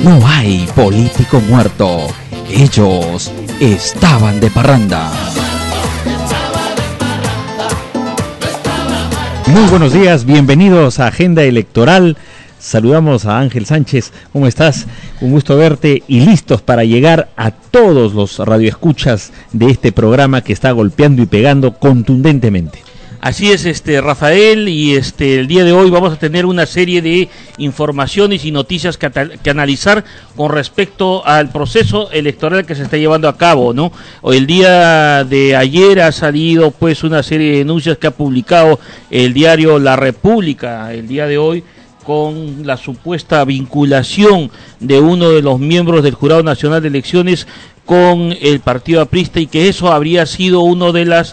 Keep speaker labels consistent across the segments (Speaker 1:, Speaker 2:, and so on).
Speaker 1: No hay político muerto. Ellos estaban de parranda.
Speaker 2: Muy buenos días, bienvenidos a Agenda Electoral. Saludamos a Ángel Sánchez. ¿Cómo estás? Un gusto verte y listos para llegar a todos los radioescuchas de este programa que está golpeando y pegando contundentemente.
Speaker 3: Así es, Rafael, y el día de hoy vamos a tener una serie de informaciones y noticias que analizar con respecto al proceso electoral que se está llevando a cabo, ¿no? El día de ayer ha salido pues una serie de denuncias que ha publicado el diario La República el día de hoy, con la supuesta vinculación de uno de los miembros del Jurado Nacional de Elecciones con el partido aprista, y que eso habría sido uno de uno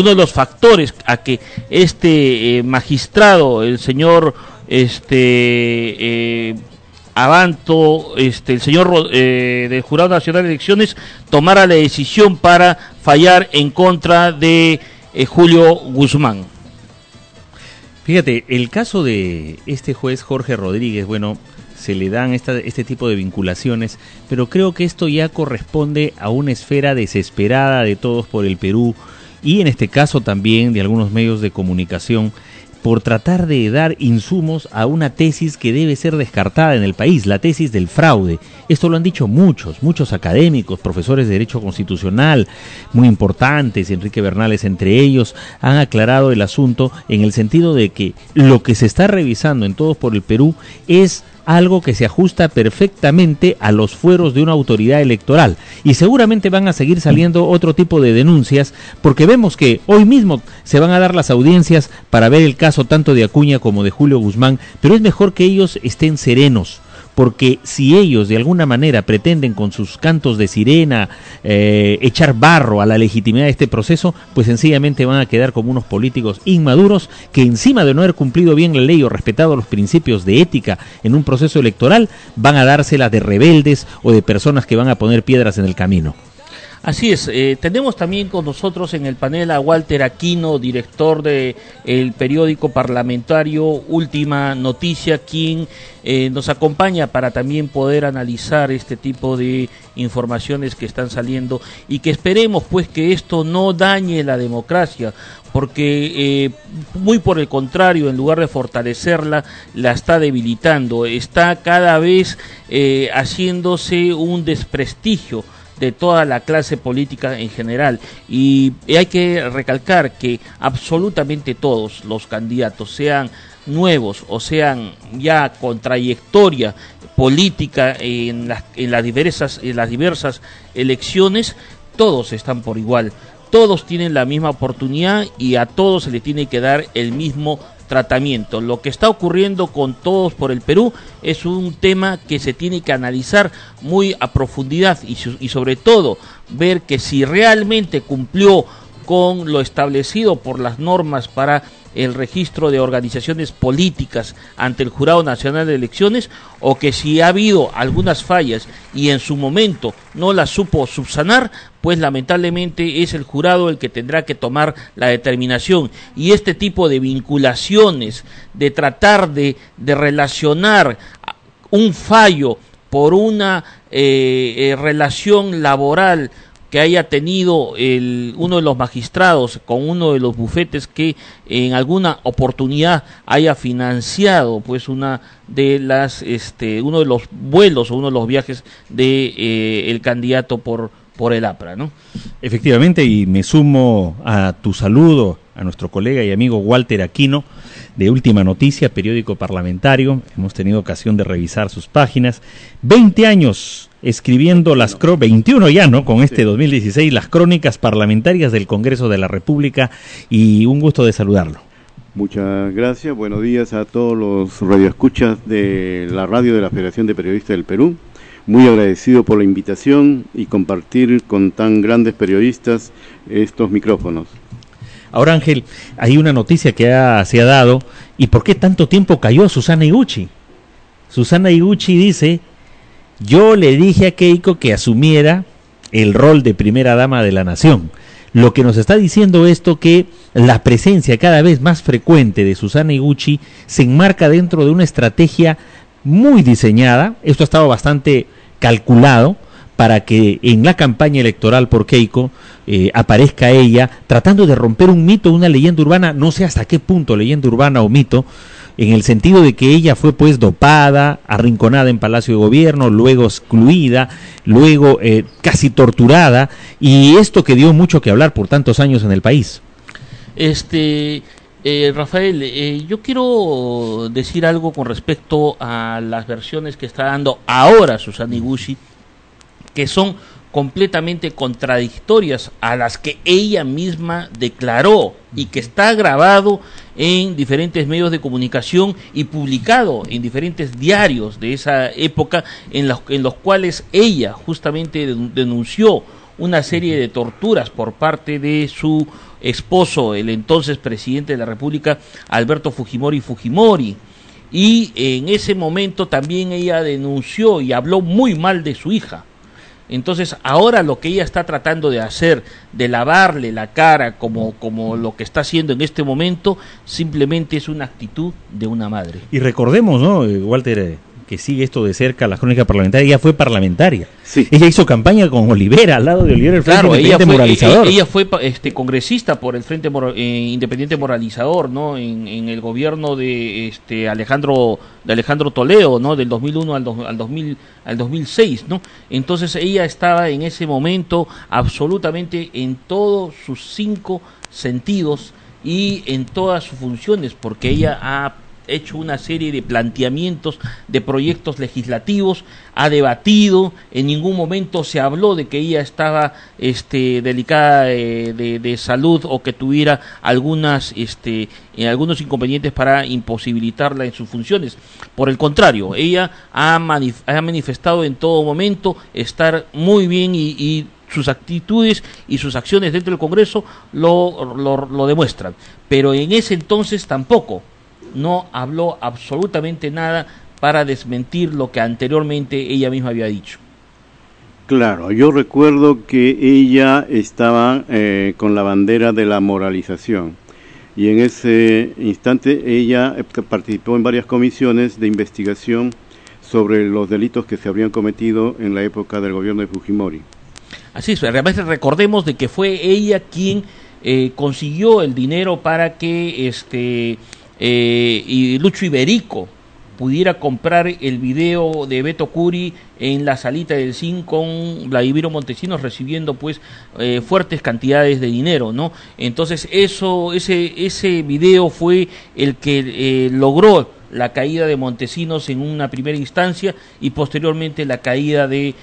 Speaker 3: de los factores a que magistrado, el señor Abanto, el señor del Jurado Nacional de Elecciones, tomara la decisión para fallar en contra de Julio Guzmán.
Speaker 2: Fíjate, el caso de este juez Jorge Rodríguez, bueno, se le dan este tipo de vinculaciones, pero creo que esto ya corresponde a una esfera desesperada de Todos por el Perú, y en este caso también de algunos medios de comunicación, por tratar de dar insumos a una tesis que debe ser descartada en el país, la tesis del fraude. Esto lo han dicho muchos académicos, profesores de Derecho Constitucional, muy importantes, Enrique Bernales entre ellos, han aclarado el asunto en el sentido de que lo que se está revisando en Todos por el Perú es algo que se ajusta perfectamente a los fueros de una autoridad electoral, y seguramente van a seguir saliendo otro tipo de denuncias, porque vemos que hoy mismo se van a dar las audiencias para ver el caso tanto de Acuña como de Julio Guzmán, pero es mejor que ellos estén serenos, porque si ellos de alguna manera pretenden con sus cantos de sirena echar barro a la legitimidad de este proceso, pues sencillamente van a quedar como unos políticos inmaduros que, encima de no haber cumplido bien la ley o respetado los principios de ética en un proceso electoral, van a dársela de rebeldes o de personas que van a poner piedras en el camino.
Speaker 3: Así es, tenemos también con nosotros en el panel a Walter Aquino, director de el periódico parlamentario Última Noticia, quien nos acompaña para también poder analizar este tipo de informaciones que están saliendo, y que esperemos pues que esto no dañe la democracia, porque muy por el contrario, en lugar de fortalecerla, la está debilitando, está cada vez haciéndose un desprestigio de toda la clase política en general, y hay que recalcar que absolutamente todos los candidatos, sean nuevos o sean ya con trayectoria política en las diversas elecciones, todos están por igual, todos tienen la misma oportunidad y a todos se les tiene que dar el mismo tratamiento. Lo que está ocurriendo con Todos por el Perú es un tema que se tiene que analizar muy a profundidad, y sobre todo ver que si realmente cumplió con lo establecido por las normas para el registro de organizaciones políticas ante el Jurado Nacional de Elecciones, o que si ha habido algunas fallas y en su momento no las supo subsanar, pues lamentablemente es el jurado el que tendrá que tomar la determinación. Y este tipo de vinculaciones, de tratar de relacionar un fallo por una relación laboral que haya tenido uno de los magistrados con uno de los bufetes que en alguna oportunidad haya financiado pues uno de los vuelos o uno de los viajes de el candidato por el APRA, ¿no?
Speaker 2: Efectivamente, y me sumo a tu saludo a nuestro colega y amigo Walter Aquino de Última Noticia, periódico parlamentario. Hemos tenido ocasión de revisar sus páginas. 20 años escribiendo 21 ya, ¿no? Con este 2016, las crónicas parlamentarias del Congreso de la República, y un gusto de saludarlo.
Speaker 4: Muchas gracias, buenos días a todos los radioescuchas de la radio de la Federación de Periodistas del Perú. Muy agradecido por la invitación y compartir con tan grandes periodistas estos micrófonos.
Speaker 2: Ahora, Ángel, hay una noticia que se ha dado, ¿y por qué tanto tiempo cayó Susana Higuchi? Susana Higuchi dice: yo le dije a Keiko que asumiera el rol de primera dama de la nación. Lo que nos está diciendo esto, que la presencia cada vez más frecuente de Susana Higuchi se enmarca dentro de una estrategia muy diseñada, esto ha estado bastante calculado para que en la campaña electoral por Keiko aparezca ella tratando de romper un mito, una leyenda urbana, no sé hasta qué punto leyenda urbana o mito, en el sentido de que ella fue pues dopada, arrinconada en Palacio de Gobierno, luego excluida, luego casi torturada, y esto que dio mucho que hablar por tantos años en el país.
Speaker 3: Rafael, yo quiero decir algo con respecto a las versiones que está dando ahora Susana Higuchi, que son completamente contradictorias a las que ella misma declaró y que está grabado en diferentes medios de comunicación y publicado en diferentes diarios de esa época en los cuales ella justamente denunció una serie de torturas por parte de su esposo, el entonces presidente de la República, Alberto Fujimori. Y en ese momento también ella denunció y habló muy mal de su hija. Entonces ahora lo que ella está tratando de hacer, de lavarle la cara como lo que está haciendo en este momento, simplemente es una actitud de una madre.
Speaker 2: Y recordemos, ¿no, Walter, que sigue esto de cerca, la crónica parlamentaria? Ella fue parlamentaria.
Speaker 4: Sí.
Speaker 2: Ella hizo campaña con Olivera, al lado de Olivera, el Frente Independiente Moralizador.
Speaker 3: Ella fue congresista por el Frente Independiente Moralizador, ¿no? En el gobierno de Alejandro Toledo, ¿no? Del 2001 al 2006, ¿no? Entonces ella estaba en ese momento absolutamente en todos sus 5 sentidos y en todas sus funciones, porque ella ha hecho una serie de planteamientos de proyectos legislativos, ha debatido, en ningún momento se habló de que ella estaba delicada de salud o que tuviera algunos inconvenientes para imposibilitarla en sus funciones. Por el contrario, ella ha manifestado en todo momento estar muy bien y sus actitudes y sus acciones dentro del Congreso lo demuestran. Pero en ese entonces tampoco no habló absolutamente nada para desmentir lo que anteriormente ella misma había dicho.
Speaker 4: Claro, yo recuerdo que ella estaba con la bandera de la moralización y en ese instante ella participó en varias comisiones de investigación sobre los delitos que se habrían cometido en la época del gobierno de Fujimori.
Speaker 3: Así es, realmente recordemos de que fue ella quien consiguió el dinero para que y Lucho Iberico pudiera comprar el video de Beto Curi en la salita del CIN con Vladimiro Montesinos recibiendo pues fuertes cantidades de dinero, ¿no? Entonces ese video fue el que logró la caída de Montesinos en una primera instancia y posteriormente la caída de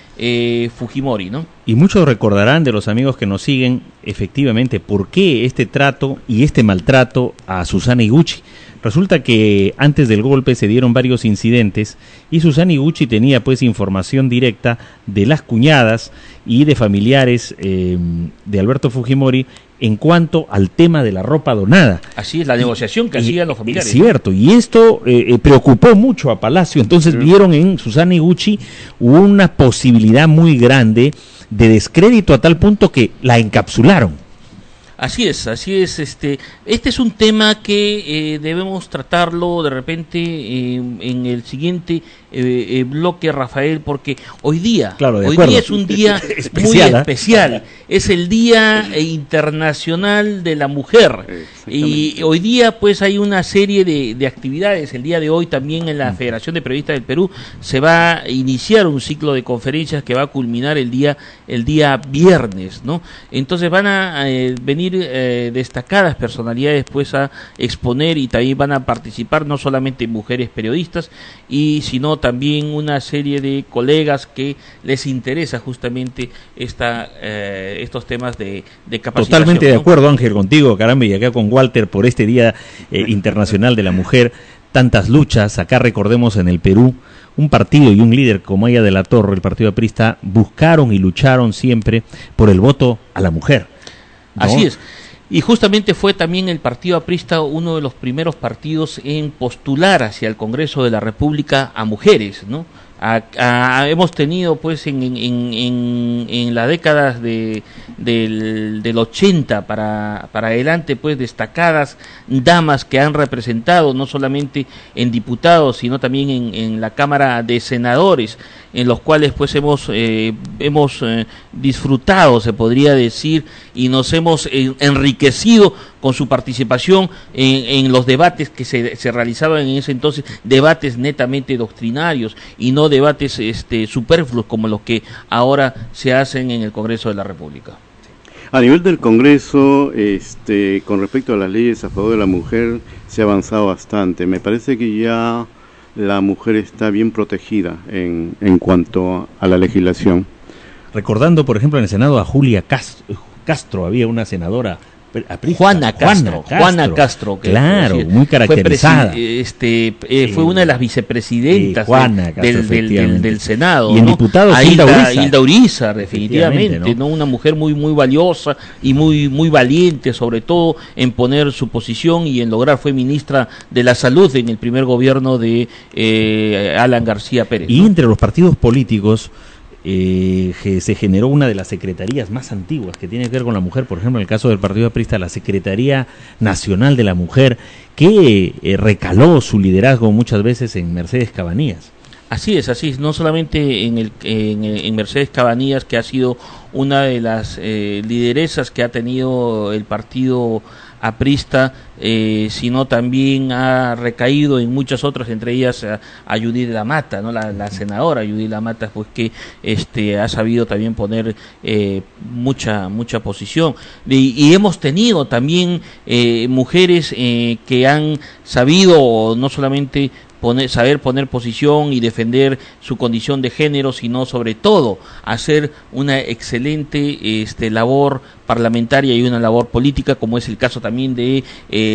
Speaker 3: Fujimori, ¿no?
Speaker 2: Y muchos recordarán de los amigos que nos siguen efectivamente por qué este trato y este maltrato a Susana Higuchi. Resulta que antes del golpe se dieron varios incidentes y Susana Higuchi tenía pues información directa de las cuñadas y de familiares de Alberto Fujimori en cuanto al tema de la ropa donada.
Speaker 3: Así es, la negociación que hacían los familiares.
Speaker 2: Es cierto, y esto preocupó mucho a Palacio, entonces vieron en Susana Higuchi una posibilidad muy grande de descrédito a tal punto que la encapsularon.
Speaker 3: Así es, este es un tema que debemos tratarlo de repente en el siguiente bloque, Rafael, porque hoy día es un día especial, muy especial, es el Día Internacional de la Mujer, y hoy día pues hay una serie de actividades. El día de hoy también en la Federación de Periodistas del Perú se va a iniciar un ciclo de conferencias que va a culminar el día viernes, ¿no? Entonces van a venir destacadas personalidades pues a exponer, y también van a participar no solamente mujeres periodistas sino también una serie de colegas que les interesa justamente estos temas de capacitación.
Speaker 2: Totalmente de acuerdo, Ángel, contigo, caramba, y acá con Walter por este Día Internacional de la Mujer. Tantas luchas, acá recordemos en el Perú, un partido y un líder como Aya de la Torre, el partido aprista, buscaron y lucharon siempre por el voto a la mujer, ¿no?
Speaker 3: Así es. Y justamente fue también el partido aprista uno de los primeros partidos en postular hacia el Congreso de la República a mujeres, ¿no? hemos tenido pues en las décadas del 80 para adelante pues destacadas damas que han representado no solamente en diputados sino también en la Cámara de Senadores, en los cuales pues hemos disfrutado, se podría decir, y nos hemos enriquecido con su participación en los debates que se realizaban en ese entonces, debates netamente doctrinarios y no debates superfluos como los que ahora se hacen en el Congreso de la República.
Speaker 4: A nivel del Congreso, con respecto a las leyes a favor de la mujer, se ha avanzado bastante. Me parece que ya la mujer está bien protegida en cuanto a la legislación.
Speaker 2: Recordando, por ejemplo, en el Senado a Julia Castro, había una senadora aprista,
Speaker 3: Juana Castro, que
Speaker 2: claro, muy caracterizada.
Speaker 3: Fue una de las vicepresidentas del Senado.
Speaker 2: Y en diputados
Speaker 3: Hilda Urizar, definitivamente, ¿no? Una mujer muy valiosa y muy valiente, sobre todo en poner su posición y en lograr, fue ministra de la Salud en el primer gobierno de Alan García Pérez.
Speaker 2: Y entre los partidos políticos se generó una de las secretarías más antiguas que tiene que ver con la mujer, por ejemplo en el caso del Partido Aprista, la Secretaría Nacional de la Mujer, que recaló su liderazgo muchas veces en Mercedes Cabanías.
Speaker 3: Así es, no solamente en Mercedes Cabanías, que ha sido una de las lideresas que ha tenido el partido aprista, sino también ha recaído en muchas otras, entre ellas a Judith Lamata, ¿no? La senadora Judith Lamata, pues que ha sabido también poner mucha posición. Y hemos tenido también mujeres que han sabido no solamente saber poner posición y defender su condición de género, sino sobre todo hacer una excelente labor parlamentaria y una labor política, como es el caso también de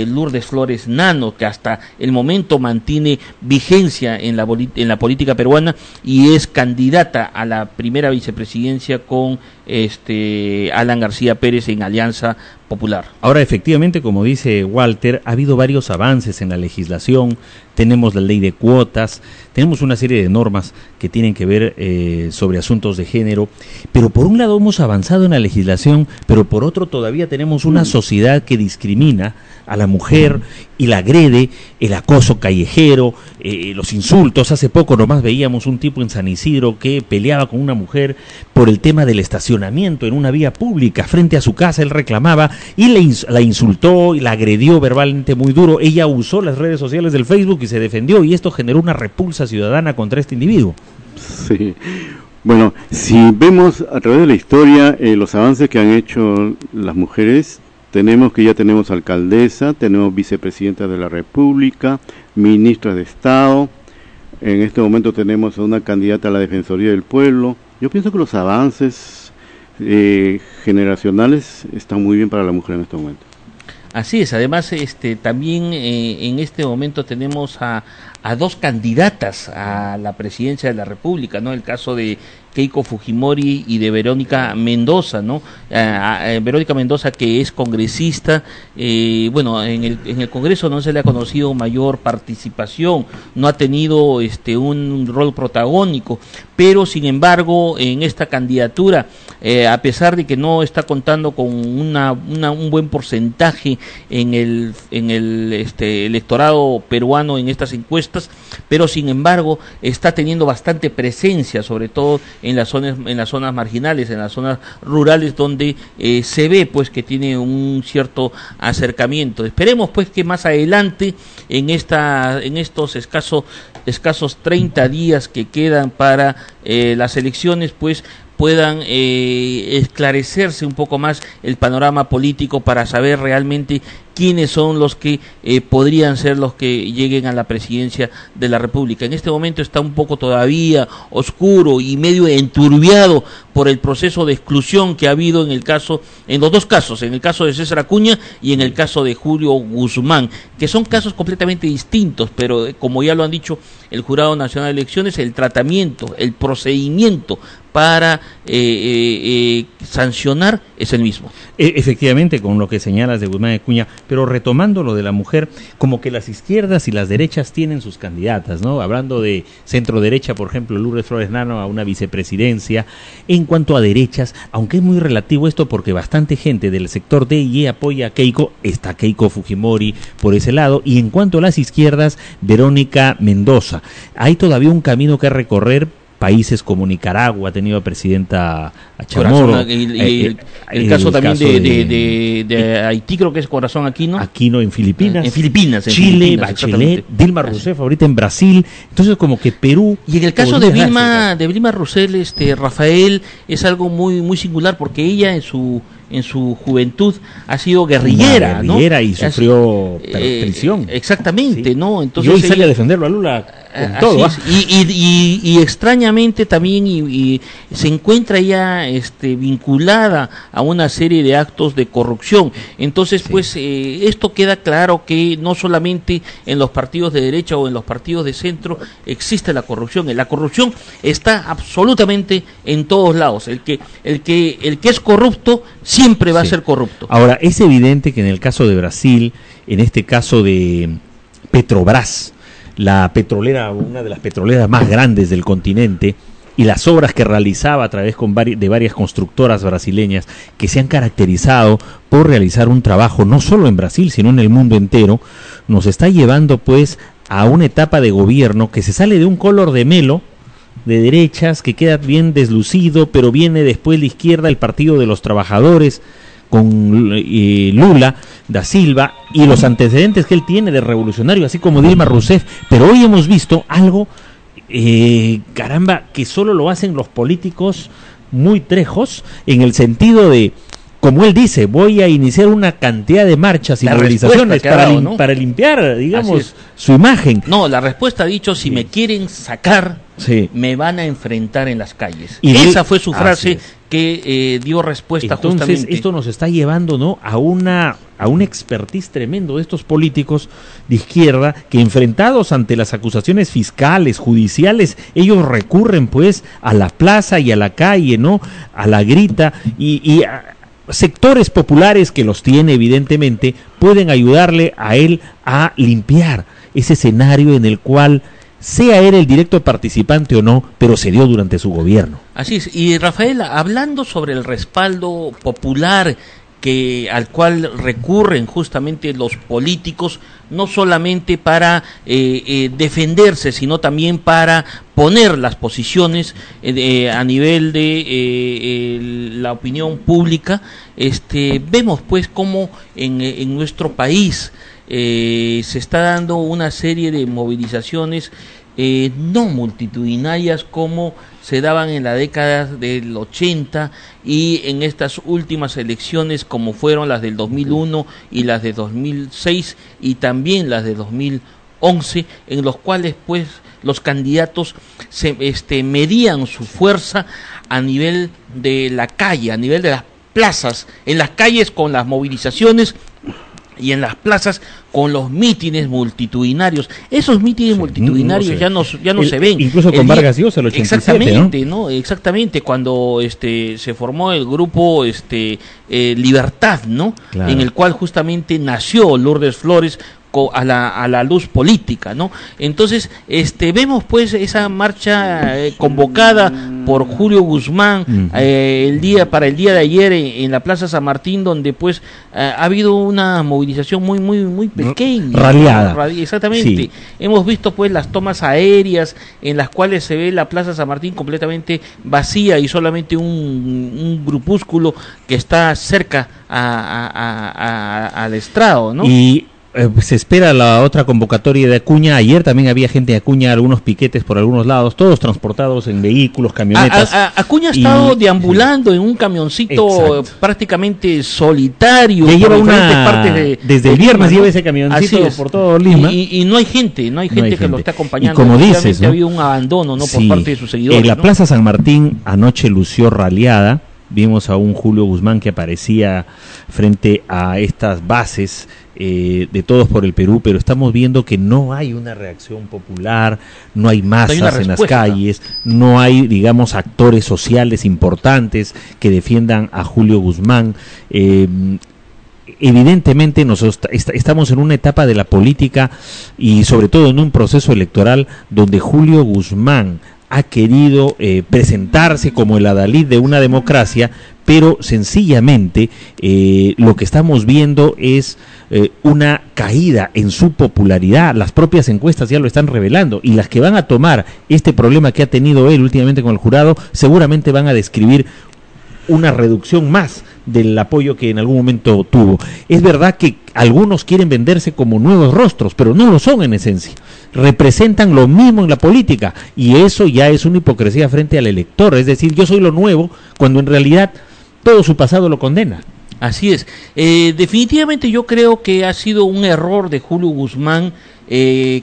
Speaker 3: Lourdes Flores Nano, que hasta el momento mantiene vigencia en la política peruana y es candidata a la primera vicepresidencia con Alan García Pérez en Alianza Popular.
Speaker 2: Ahora, efectivamente, como dice Walter, ha habido varios avances en la legislación. Tenemos la ley de cuotas, tenemos una serie de normas que tienen que ver sobre asuntos de género, pero por un lado hemos avanzado en la legislación, pero por otro todavía tenemos una sociedad que discrimina a la mujer y la agrede, el acoso callejero, los insultos. Hace poco nomás veíamos un tipo en San Isidro que peleaba con una mujer por el tema del estacionamiento en una vía pública frente a su casa. Él reclamaba y la insultó y la agredió verbalmente muy duro. Ella usó las redes sociales del Facebook y se defendió, y esto generó una repulsa ciudadana contra este individuo.
Speaker 4: Sí. Bueno, si vemos a través de la historia los avances que han hecho las mujeres, ya tenemos alcaldesa, tenemos vicepresidenta de la República, ministra de Estado, en este momento tenemos a una candidata a la Defensoría del Pueblo. Yo pienso que los avances generacionales están muy bien para la mujer en este momento.
Speaker 3: Así es, además también en este momento tenemos a dos candidatas a la presidencia de la República, ¿no? El caso de Keiko Fujimori y de Verónica Mendoza, ¿no? Verónica Mendoza, que es congresista, bueno, en el Congreso no se le ha conocido mayor participación, no ha tenido un rol protagónico, pero sin embargo en esta candidatura, a pesar de que no está contando con un buen porcentaje en el electorado peruano en estas encuestas, pero sin embargo está teniendo bastante presencia, sobre todo en las zonas marginales, en las zonas rurales, donde se ve pues que tiene un cierto acercamiento. Esperemos pues que más adelante en estos escasos 30 días que quedan para las elecciones, pues puedan esclarecerse un poco más el panorama político para saber realmente quiénes son los que podrían ser los que lleguen a la presidencia de la República. En este momento está un poco todavía oscuro y medio enturbiado por el proceso de exclusión que ha habido en los dos casos, en el caso de César Acuña y en el caso de Julio Guzmán, que son casos completamente distintos, pero como ya lo han dicho el Jurado Nacional de Elecciones, el tratamiento, el procedimiento para sancionar es el mismo.
Speaker 2: Efectivamente, con lo que señalas de Guzmán y Acuña, pero retomando lo de la mujer, como que las izquierdas y las derechas tienen sus candidatas, ¿no? Hablando de centro derecha, por ejemplo, Lourdes Flores Nano a una vicepresidencia. En cuanto a derechas, aunque es muy relativo esto porque bastante gente del sector D y E apoya a Keiko, está Keiko Fujimori por ese lado, y en cuanto a las izquierdas, Verónica Mendoza. Hay todavía un camino que recorrer. Países como Nicaragua ha tenido presidenta a Chamorro.
Speaker 3: El caso también de Haití, creo que es Corazón Aquino.
Speaker 2: Aquino en Filipinas.
Speaker 3: En Filipinas.
Speaker 2: Chile, Bachelet, Dilma Rousseff ahorita en Brasil. Entonces como que Perú...
Speaker 3: Y en el caso de Vilma Rousseff, Rafael, es algo muy, muy singular porque ella en su juventud ha sido guerrillera, ¿no?
Speaker 2: Y sufrió prisión.
Speaker 3: Exactamente, sí. ¿no?
Speaker 2: Entonces, y hoy sale a defenderlo a Lula con todo.
Speaker 3: Y extrañamente también y se encuentra ya vinculada a una serie de actos de corrupción. Entonces, sí. Pues esto queda claro que no solamente en los partidos de derecha o en los partidos de centro existe la corrupción. La corrupción está absolutamente en todos lados. El que es corrupto siempre va a ser corrupto.
Speaker 2: Ahora, es evidente que en el caso de Brasil, en este caso de Petrobras, la petrolera, una de las petroleras más grandes del continente, y las obras que realizaba a través de varias constructoras brasileñas que se han caracterizado por realizar un trabajo no solo en Brasil, sino en el mundo entero, nos está llevando pues a una etapa de gobierno que se sale de un color de melo, de derechas, que queda bien deslucido, pero viene después de izquierda el Partido de los Trabajadores con Lula da Silva y los antecedentes que él tiene de revolucionario, así como Dilma Rousseff. Pero hoy hemos visto algo, caramba, que solo lo hacen los políticos muy trejos, en el sentido de, como él dice, voy a iniciar una cantidad de marchas y movilizaciones para limpiar, digamos, su imagen.
Speaker 3: No, la respuesta ha dicho, si me quieren sacar, me van a enfrentar en las calles. Y esa fue su frase que dio respuesta. Entonces, justamente.
Speaker 2: Esto nos está llevando, ¿no?, a un expertise tremendo de estos políticos de izquierda que, enfrentados ante las acusaciones fiscales, judiciales, ellos recurren pues a la plaza y a la calle, ¿no?, a la grita y sectores populares que los tiene evidentemente pueden ayudarle a él a limpiar ese escenario en el cual, sea él el directo participante o no, pero se dio durante su gobierno.
Speaker 3: Así es. Y Rafael, hablando sobre el respaldo popular al cual recurren justamente los políticos, no solamente para defenderse, sino también para poner las posiciones a nivel de la opinión pública, vemos pues cómo en nuestro país se está dando una serie de movilizaciones no multitudinarias como se daban en la década del 80 y en estas últimas elecciones como fueron las del 2001 y las de 2006 y también las de 2011, en los cuales pues los candidatos medían su fuerza a nivel de la calle, a nivel de las plazas, en las calles con las movilizaciones y en las plazas con los mítines multitudinarios. Esos mítines multitudinarios ya no se ven.
Speaker 2: Incluso con Vargas Llosa, el 87,
Speaker 3: exactamente, ¿no? Exactamente, cuando se formó el grupo Libertad, ¿no? Claro. En el cual justamente nació Lourdes Flores a la luz política, ¿no? Entonces, vemos pues esa marcha convocada por Julio Guzmán para el día de ayer en la Plaza San Martín, donde pues ha habido una movilización muy pequeña,
Speaker 2: raleada.
Speaker 3: Exactamente. Sí. Hemos visto pues las tomas aéreas en las cuales se ve la Plaza San Martín completamente vacía y solamente un grupúsculo que está cerca al estrado, ¿no?
Speaker 2: Y se espera la otra convocatoria de Acuña. Ayer también había gente de Acuña, algunos piquetes por algunos lados, todos transportados en vehículos, camionetas.
Speaker 3: Acuña ha estado deambulando en un camioncito prácticamente solitario.
Speaker 2: Ya lleva desde el viernes, ¿no? Lleva ese camioncito por todo Lima.
Speaker 3: Y no hay gente que lo esté acompañando.
Speaker 2: Y como dices, ¿no?,
Speaker 3: ha habido un abandono, ¿no?, por parte de sus seguidores.
Speaker 2: En la Plaza San Martín anoche lució raleada. Vimos a un Julio Guzmán que aparecía frente a estas bases de Todos por el Perú, pero estamos viendo que no hay una reacción popular, no hay masas en las calles, no hay, digamos, actores sociales importantes que defiendan a Julio Guzmán. evidentemente estamos en una etapa de la política y sobre todo en un proceso electoral donde Julio Guzmán ha querido presentarse como el adalid de una democracia, pero sencillamente lo que estamos viendo es una caída en su popularidad. Las propias encuestas ya lo están revelando, y las que van a tomar este problema que ha tenido él últimamente con el jurado seguramente van a describir una reducción más del apoyo que en algún momento tuvo. Es verdad que algunos quieren venderse como nuevos rostros, pero no lo son en esencia. Representan lo mismo en la política, y eso ya es una hipocresía frente al elector. Es decir, yo soy lo nuevo, cuando en realidad todo su pasado lo condena.
Speaker 3: Así es. Definitivamente yo creo que ha sido un error de Julio Guzmán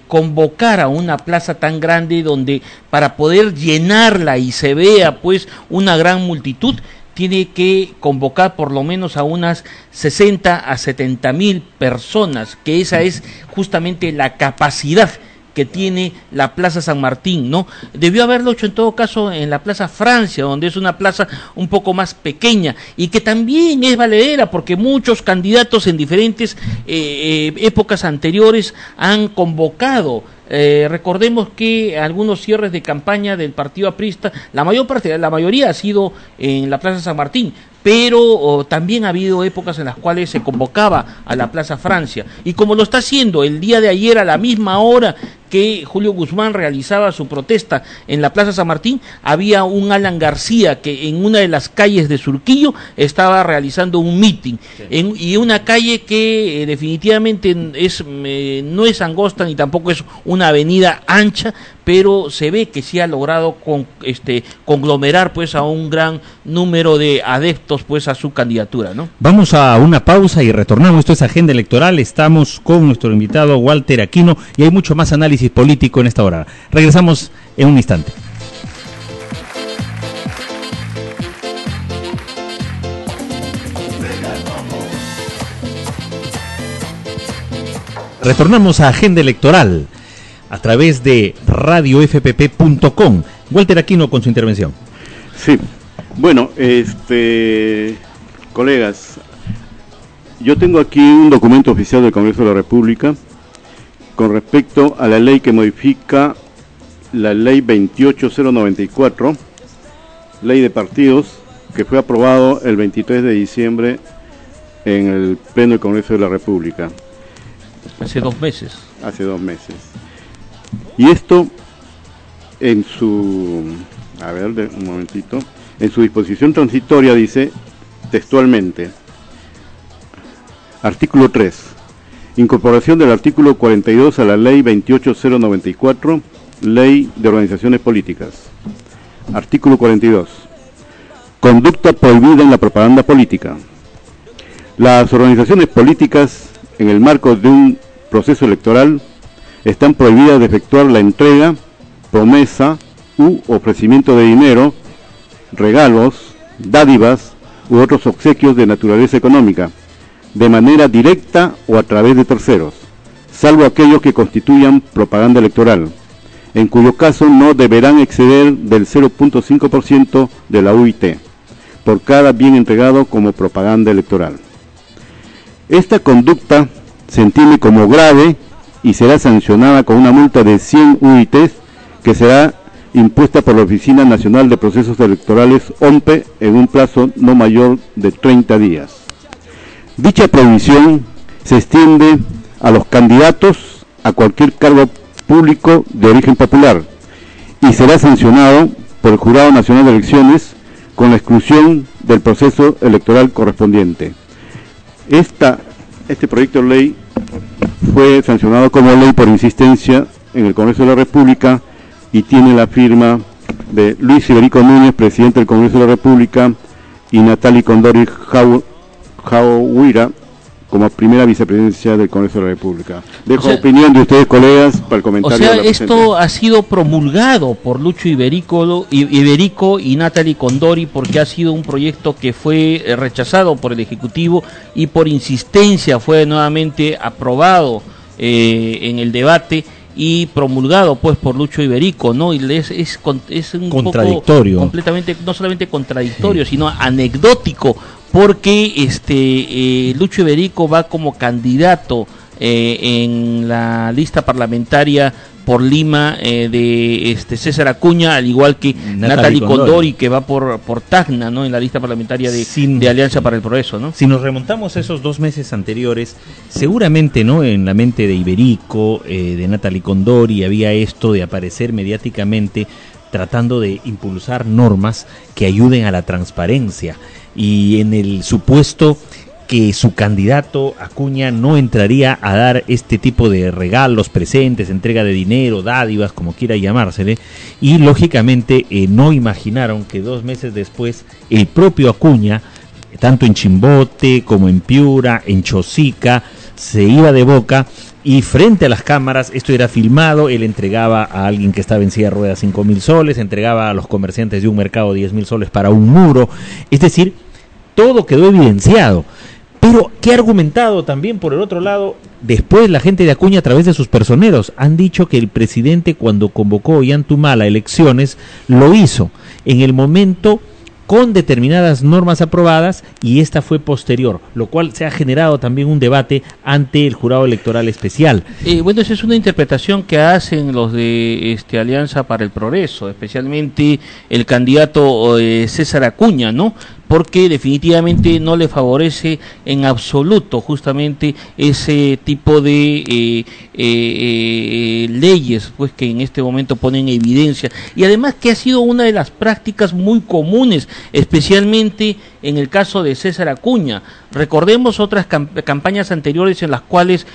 Speaker 3: convocar a una plaza tan grande donde para poder llenarla y se vea pues una gran multitud, tiene que convocar por lo menos a unas 60 a 70 mil personas, que esa es justamente la capacidad que tiene la Plaza San Martín, ¿no? Debió haberlo hecho en todo caso en la Plaza Francia, donde es una plaza un poco más pequeña y que también es valedera, porque muchos candidatos en diferentes épocas anteriores han convocado. Recordemos que algunos cierres de campaña del partido aprista, la mayoría ha sido en la Plaza San Martín, pero también ha habido épocas en las cuales se convocaba a la Plaza Francia, y como lo está haciendo el día de ayer a la misma hora que Julio Guzmán realizaba su protesta en la Plaza San Martín, había un Alan García que en una de las calles de Surquillo estaba realizando un meeting, y una calle que definitivamente no es angosta ni tampoco es una avenida ancha, pero se ve que sí ha logrado conglomerar pues a un gran número de adeptos pues a su candidatura, ¿no?
Speaker 2: Vamos a una pausa y retornamos. Esto es Agenda Electoral, estamos con nuestro invitado Walter Aquino y hay mucho más análisis político en esta hora. Regresamos en un instante. Retornamos a Agenda Electoral a través de radiofpp.com. Walter Aquino con su intervención.
Speaker 4: Sí, bueno, colegas, yo tengo aquí un documento oficial del Congreso de la República con respecto a la ley que modifica la ley 28094, ley de partidos, que fue aprobado el 23 de diciembre en el Pleno del Congreso de la República.
Speaker 3: Hace 2 meses.
Speaker 4: Hace 2 meses. Y esto en su, un momentito, en su disposición transitoria dice textualmente, artículo 3, incorporación del artículo 42 a la ley 28094, ley de organizaciones políticas. Artículo 42, conducta prohibida en la propaganda política. Las organizaciones políticas, en el marco de un proceso electoral, están prohibidas de efectuar la entrega, promesa u ofrecimiento de dinero, regalos, dádivas u otros obsequios de naturaleza económica, de manera directa o a través de terceros, salvo aquellos que constituyan propaganda electoral, en cuyo caso no deberán exceder del 0.5% de la UIT, por cada bien entregado como propaganda electoral. Esta conducta se entiende como grave y será sancionada con una multa de 100 UITs que será impuesta por la Oficina Nacional de Procesos Electorales, ONPE, en un plazo no mayor de 30 días. Dicha prohibición se extiende a los candidatos a cualquier cargo público de origen popular y será sancionado por el Jurado Nacional de Elecciones con la exclusión del proceso electoral correspondiente. Este proyecto de ley fue sancionado como ley por insistencia en el Congreso de la República y tiene la firma de Luis Iberico Núñez, presidente del Congreso de la República, y Natalie Condori Jauhuira como primera vicepresidencia del Congreso de la República. Dejo opinión de ustedes, colegas, para el comentario.
Speaker 3: O sea, esto ha sido promulgado por Lucho Iberico y Natalie Condori, porque ha sido un proyecto que fue rechazado por el Ejecutivo y por insistencia fue nuevamente aprobado en el debate y promulgado pues por Lucho Iberico, ¿no? Y es un
Speaker 2: contradictorio,
Speaker 3: poco completamente, no solamente contradictorio, sino anecdótico, porque Lucho Iberico va como candidato en la lista parlamentaria por Lima de César Acuña, al igual que Natalie Condori, que va por Tacna, ¿no? En la lista parlamentaria de Alianza para el Progreso, ¿no?
Speaker 2: Si nos remontamos a esos 2 meses anteriores, seguramente, ¿no?, en la mente de Iberico, de Natalie Condori, había esto de aparecer mediáticamente tratando de impulsar normas que ayuden a la transparencia, y en el supuesto que su candidato Acuña no entraría a dar este tipo de regalos, presentes, entrega de dinero, dádivas, como quiera llamársele, y lógicamente no imaginaron que 2 meses después el propio Acuña, tanto en Chimbote como en Piura, en Chosica, se iba de boca y frente a las cámaras, esto era filmado, él entregaba a alguien que estaba en silla de ruedas 5.000 soles, entregaba a los comerciantes de un mercado 10.000 soles para un muro, es decir, todo quedó evidenciado. Pero ¿qué ha argumentado también por el otro lado? Después la gente de Acuña, a través de sus personeros, han dicho que el presidente, cuando convocó a Ollantumala a elecciones, lo hizo en el momento con determinadas normas aprobadas, y esta fue posterior, lo cual se ha generado también un debate ante el jurado electoral especial.
Speaker 3: Bueno, esa es una interpretación que hacen los de Alianza para el Progreso, especialmente el candidato César Acuña, ¿no? Porque definitivamente no le favorece en absoluto justamente ese tipo de leyes, pues, que en este momento ponen en evidencia, y además que ha sido una de las prácticas muy comunes, especialmente en el caso de César Acuña. Recordemos otras campañas anteriores en las cuales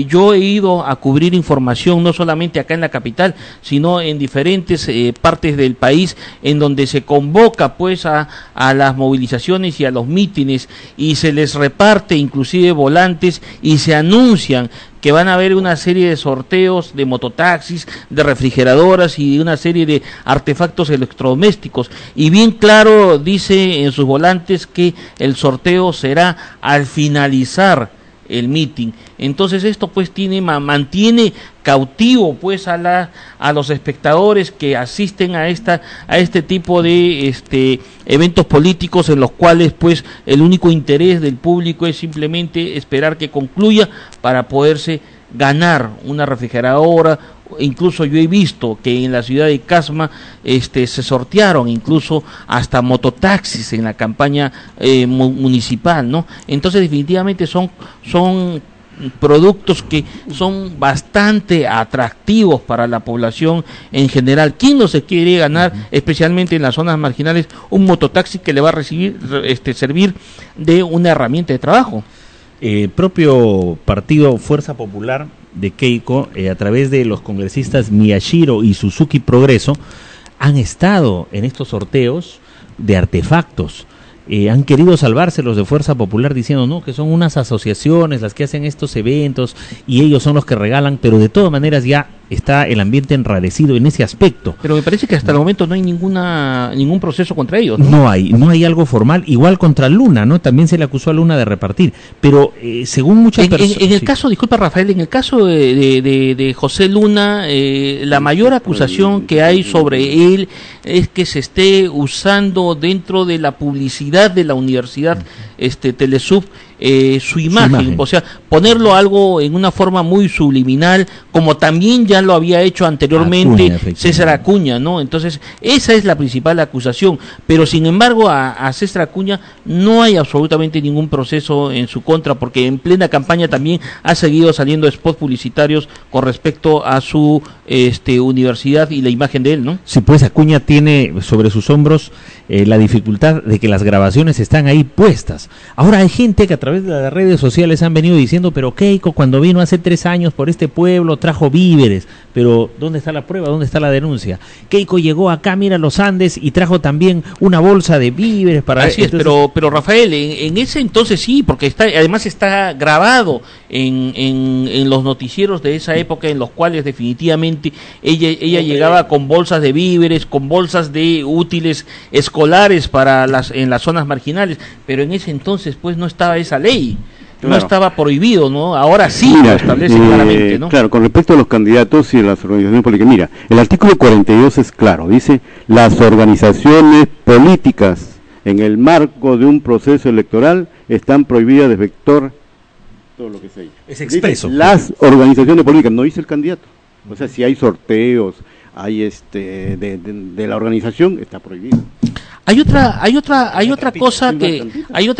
Speaker 3: yo he ido a cubrir información, no solamente acá en la capital, sino en diferentes partes del país, en donde se convoca pues a las movilizaciones y a los mítines, y se les reparte inclusive volantes y se anuncian que van a haber una serie de sorteos de mototaxis, de refrigeradoras y de una serie de artefactos electrodomésticos, y bien claro dice en sus volantes que el sorteo será al finalizar el meeting. Entonces esto pues mantiene cautivo pues a los espectadores que asisten a este tipo de eventos políticos, en los cuales pues el único interés del público es simplemente esperar que concluya para poderse ganar una refrigeradora. Incluso yo he visto que en la ciudad de Casma se sortearon incluso hasta mototaxis en la campaña municipal, ¿no? Entonces definitivamente son productos que son bastante atractivos para la población en general. ¿Quién no se quiere ganar, especialmente en las zonas marginales, un mototaxi que le va a servir de una herramienta de trabajo?
Speaker 2: El propio partido Fuerza Popular de Keiko, a través de los congresistas Miyashiro y Suzuki Progreso, han estado en estos sorteos de artefactos. Han querido salvarse los de Fuerza Popular diciendo no, que son unas asociaciones las que hacen estos eventos y ellos son los que regalan, pero de todas maneras ya está el ambiente enrarecido en ese aspecto.
Speaker 3: Pero me parece que hasta el momento no hay ningún proceso contra ellos, ¿no?
Speaker 2: No hay algo formal, igual contra Luna, ¿no? También se le acusó a Luna de repartir, pero según muchas personas...
Speaker 3: En el caso, disculpa Rafael, en el caso de José Luna, la mayor acusación que hay sobre él es que se esté usando dentro de la publicidad de la universidad Telesub su imagen, o sea, ponerlo algo en una forma muy subliminal, como también ya lo había hecho anteriormente César Acuña, ¿no? Entonces, esa es la principal acusación, pero sin embargo a César Acuña no hay absolutamente ningún proceso en su contra, porque en plena campaña también ha seguido saliendo spots publicitarios con respecto a su universidad y la imagen de él, ¿no?
Speaker 2: Sí, pues Acuña tiene sobre sus hombros la dificultad de que las grabaciones están ahí puestas. Ahora hay gente que a través de las redes sociales han venido diciendo, pero Keiko cuando vino hace 3 años por este pueblo trajo víveres, pero ¿dónde está la prueba? ¿Dónde está la denuncia? Keiko llegó acá, mira los Andes, y trajo también una bolsa de víveres para...
Speaker 3: Así es, pero Rafael, en ese entonces sí, porque además está grabado en los noticieros de esa época, en los cuales definitivamente ella llegaba con bolsas de víveres, con bolsas de útiles escolares en las zonas marginales, pero en ese entonces pues no estaba esa ley. no estaba prohibido, ¿no? Ahora sí lo establece claramente, ¿no?
Speaker 4: Claro, con respecto a los candidatos y las organizaciones políticas, mira, el artículo 42 es claro, dice, las organizaciones políticas en el marco de un proceso electoral están prohibidas de efectuar todo lo que se dice.
Speaker 2: Es expreso.
Speaker 4: Dice, las organizaciones políticas, no dice el candidato. O sea, si hay sorteos, hay de la organización, está prohibido.
Speaker 3: Hay otra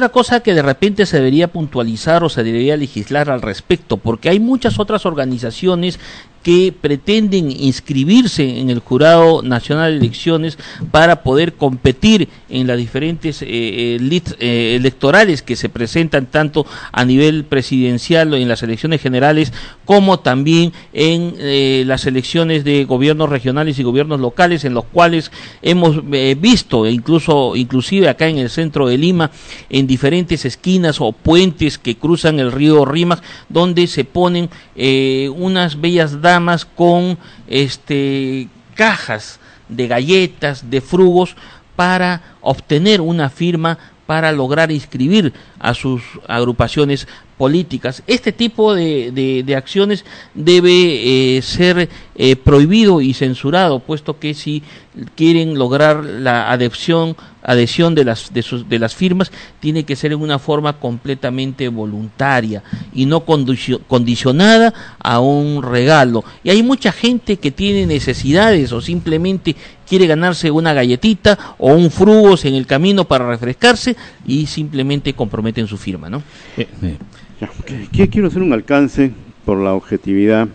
Speaker 3: cosa que de repente se debería puntualizar o se debería legislar al respecto, porque hay muchas otras organizaciones que pretenden inscribirse en el Jurado Nacional de Elecciones para poder competir en las diferentes electorales que se presentan tanto a nivel presidencial o en las elecciones generales como también en las elecciones de gobiernos regionales y gobiernos locales, en los cuales hemos visto inclusive acá en el centro de Lima, en diferentes esquinas o puentes que cruzan el río Rímac, donde se ponen unas bellas damas con cajas de galletas, de frugos, para obtener una firma para lograr inscribir a sus agrupaciones políticas. Este tipo de acciones debe ser prohibido y censurado, puesto que si quieren lograr la adhesión de las firmas, tiene que ser en una forma completamente voluntaria y no condicionada a un regalo. Y hay mucha gente que tiene necesidades o simplemente quiere ganarse una galletita o un frugos en el camino para refrescarse y simplemente comprometen su firma, ¿no?
Speaker 4: Quiero hacer un alcance por la objetividad.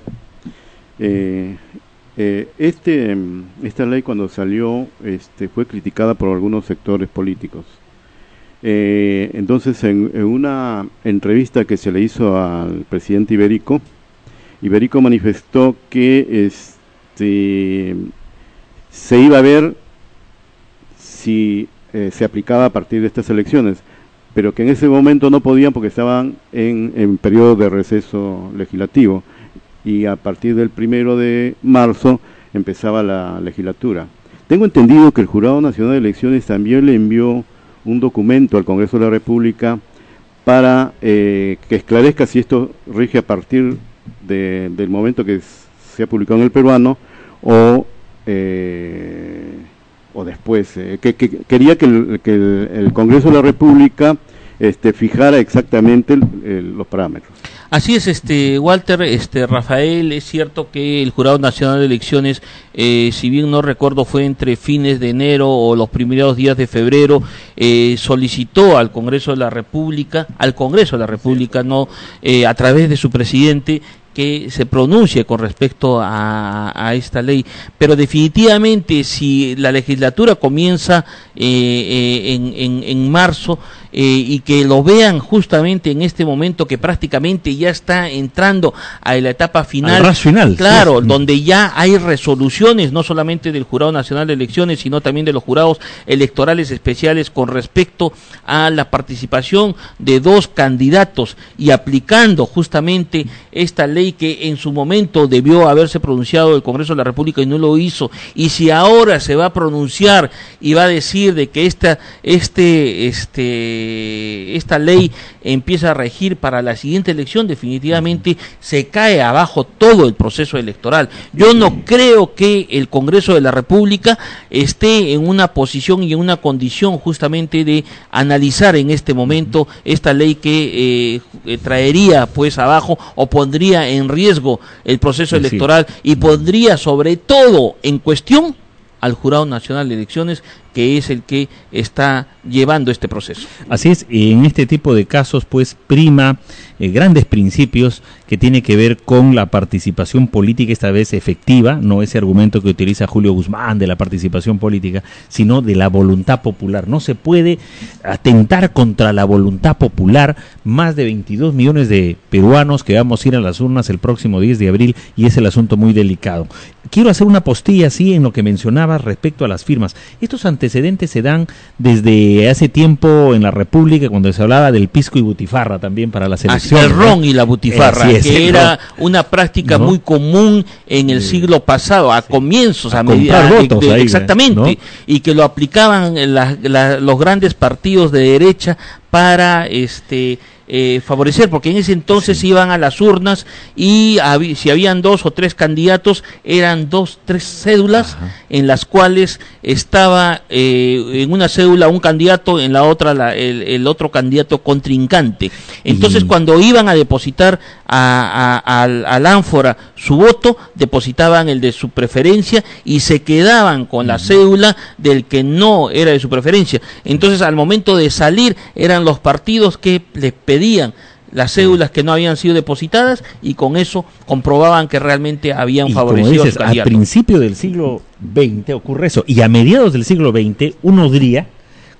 Speaker 4: Esta ley, cuando salió, fue criticada por algunos sectores políticos. Entonces, en una entrevista que se le hizo al presidente Iberico manifestó que se iba a ver si se aplicaba a partir de estas elecciones, pero que en ese momento no podían porque estaban en periodo de receso legislativo, y a partir del 1 de marzo empezaba la legislatura. Tengo entendido que el Jurado Nacional de Elecciones también le envió un documento al Congreso de la República para que esclarezca si esto rige a partir del momento que se ha publicado en el Peruano o después. Quería que el Congreso de la República fijara exactamente los parámetros.
Speaker 3: Así es, Walter, Rafael, es cierto que el Jurado Nacional de Elecciones, si bien no recuerdo fue entre fines de enero o los primeros días de febrero, solicitó al Congreso de la República, no a través de su presidente, que se pronuncie con respecto a esta ley, pero definitivamente si la legislatura comienza en marzo, y que lo vean justamente en este momento que prácticamente ya está entrando a la etapa final, claro, sí, donde ya hay resoluciones no solamente del Jurado Nacional de Elecciones, sino también de los jurados electorales especiales con respecto a la participación de 2 candidatos, y aplicando justamente esta ley que en su momento debió haberse pronunciado el Congreso de la República y no lo hizo, y si ahora se va a pronunciar y va a decir de que esta ley empieza a regir para la siguiente elección, definitivamente se cae abajo todo el proceso electoral. Yo no creo que el Congreso de la República esté en una posición y en una condición justamente de analizar en este momento esta ley que traería pues abajo o pondría en riesgo el proceso electoral y pondría sobre todo en cuestión al Jurado Nacional de Elecciones, que es el que está llevando este proceso.
Speaker 2: Así es, en este tipo de casos pues prima grandes principios que tiene que ver con la participación política, esta vez efectiva, no ese argumento que utiliza Julio Guzmán de la participación política, sino de la voluntad popular. No se puede atentar contra la voluntad popular, más de 22 millones de peruanos que vamos a ir a las urnas el próximo 10 de abril, y es el asunto muy delicado. Quiero hacer una postilla así en lo que mencionabas respecto a las firmas. Estos antecedentes se dan desde hace tiempo en la República, cuando se hablaba del pisco y butifarra también para las elecciones.
Speaker 3: El ron y la butifarra, que era una práctica muy común en el siglo pasado, a comienzos, a medida votos ahí, exactamente, ¿no? Y que lo aplicaban los grandes partidos de derecha para favorecer, porque en ese entonces iban a las urnas y si habían 2 o 3 candidatos, eran 2, 3 cédulas en las cuales estaba en una cédula un candidato, en la otra el otro candidato contrincante. Entonces cuando iban a depositar al ánfora su voto, depositaban el de su preferencia y se quedaban con la cédula del que no era de su preferencia. Entonces al momento de salir eran los partidos que les pedían las cédulas que no habían sido depositadas y con eso comprobaban que realmente habían favorecido
Speaker 2: como dices, al principio del siglo XX ocurre eso, y a mediados del siglo XX uno diría